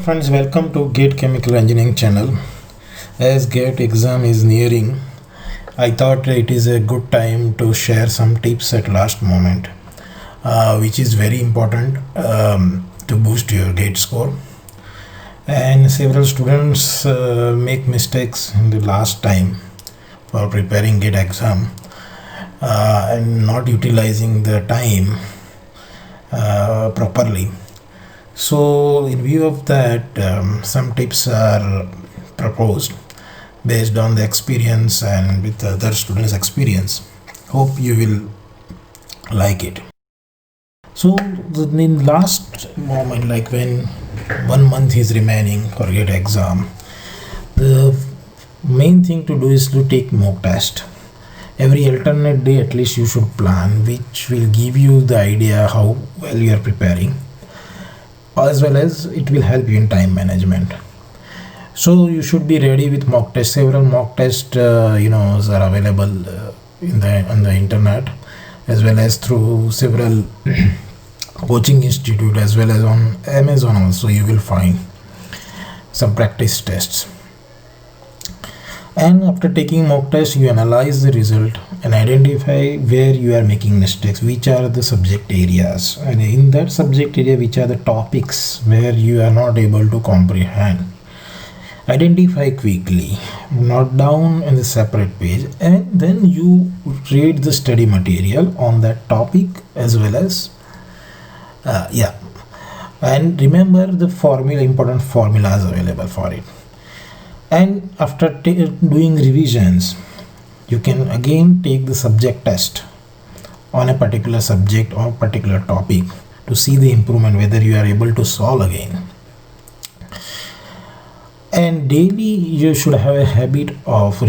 friends, welcome to GATE Chemical Engineering channel. As GATE exam is nearing, I thought it is a good time to share some tips at last moment, which is very important to boost your GATE score. And several students make mistakes in the last time for preparing GATE exam and not utilizing the time properly. So in view of that, some tips are proposed based on the experience and with other students' experience. Hope you will like it. So in last moment, like when 1 month is remaining for GATE exam, the main thing to do is to take mock test. Every alternate day at least you should plan, which will give you the idea how well you are preparing, as well as it will help you in time management. So you should be ready with mock test. Several mock tests are available on the internet, as well as through several coaching institute, as well as on Amazon also you will find some practice tests. And after taking mock test, you analyze the result and identify where you are making mistakes, which are the subject areas, and in that subject area which are the topics where you are not able to comprehend. Identify quickly, note down in the separate page, and then you read the study material on that topic as well as and remember the important formulas available for it. And after doing revisions, you can again take the subject test on a particular subject or particular topic to see the improvement, whether you are able to solve again. And daily you should have a habit of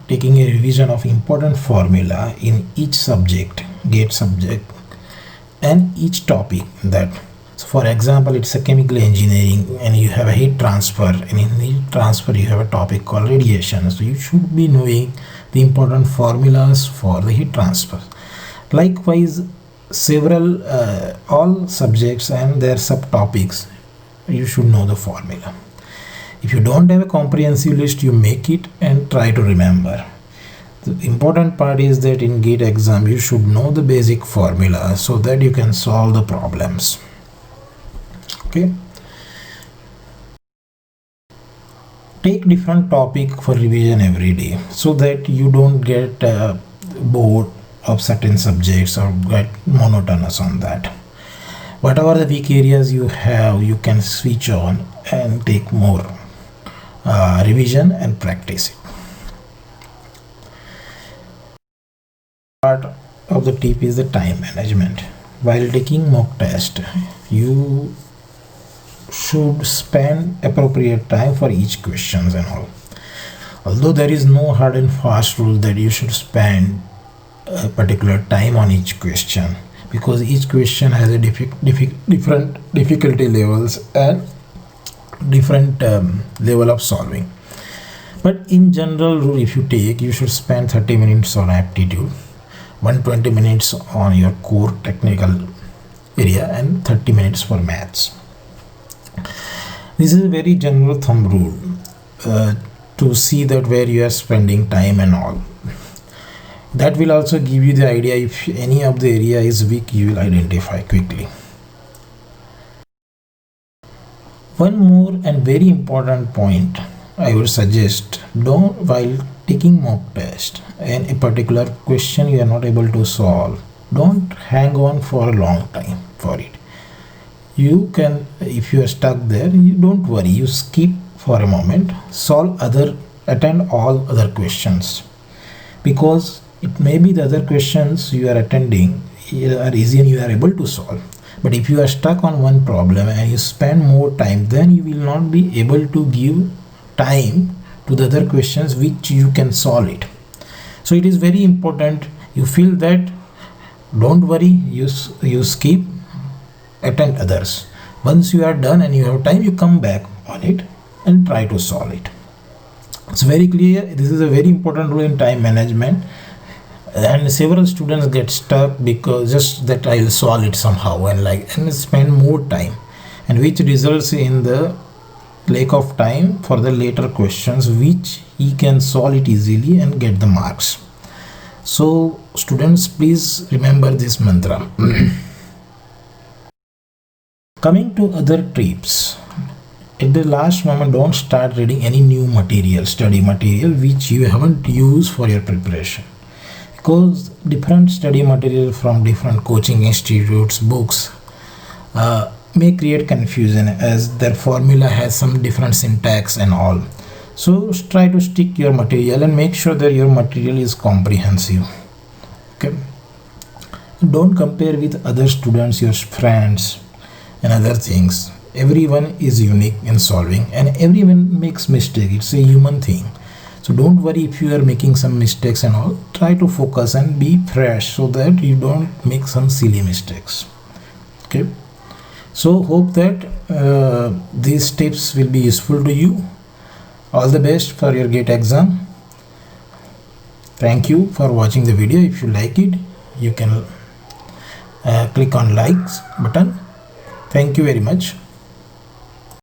taking a revision of important formula in each subject, GATE subject, and each topic that. So for example, it's a chemical engineering and you have a heat transfer, and in heat transfer you have a topic called radiation. So you should be knowing the important formulas for the heat transfer. Likewise, all subjects and their subtopics, you should know the formula. If you don't have a comprehensive list, you make it and try to remember. The important part is that in GATE exam you should know the basic formula so that you can solve the problems. Okay. Take different topic for revision every day so that you don't get bored of certain subjects or get monotonous on that. Whatever the weak areas you have, you can switch on and take more revision and practice it. Part of the tip is the time management. While taking mock test, you should spend appropriate time for each questions and all. Although there is no hard and fast rule that you should spend a particular time on each question, because each question has a different difficulty levels and different level of solving. But in general rule, if you should spend 30 minutes on aptitude, 120 minutes on your core technical area, and 30 minutes for maths. This is a very general thumb rule to see that where you are spending time and all. That will also give you the idea if any of the area is weak, you will identify quickly. One more and very important point I would suggest, while taking mock test and a particular question you are not able to solve, don't hang on for a long time for it. You can, if you are stuck there, you don't worry, you skip for a moment, attend all other questions, because it may be the other questions you are attending are easy and you are able to solve. But if you are stuck on one problem and you spend more time, then you will not be able to give time to the other questions which you can solve it. So it is very important, you feel that, don't worry, you skip, attend others. Once you are done and you have time, you come back on it and try to solve it. It's very clear. This is a very important rule in time management, and several students get stuck because just that I'll solve it somehow and spend more time, and which results in the lack of time for the later questions which he can solve it easily and get the marks. So students, please remember this mantra. Coming to other tips, at the last moment don't start reading any new material, study material which you haven't used for your preparation, because different study material from different coaching institutes, books may create confusion as their formula has some different syntax and all. So try to stick your material and make sure that your material is comprehensive. Okay, don't compare with other students, your friends and other things. Everyone is unique in solving and everyone makes mistake. It's a human thing. So don't worry if you are making some mistakes and all. Try to focus and be fresh so that you don't make some silly mistakes. Okay, so hope that these tips will be useful to you. All the best for your GATE exam. Thank you for watching the video. If you like it, you can click on likes button. Thank you very much.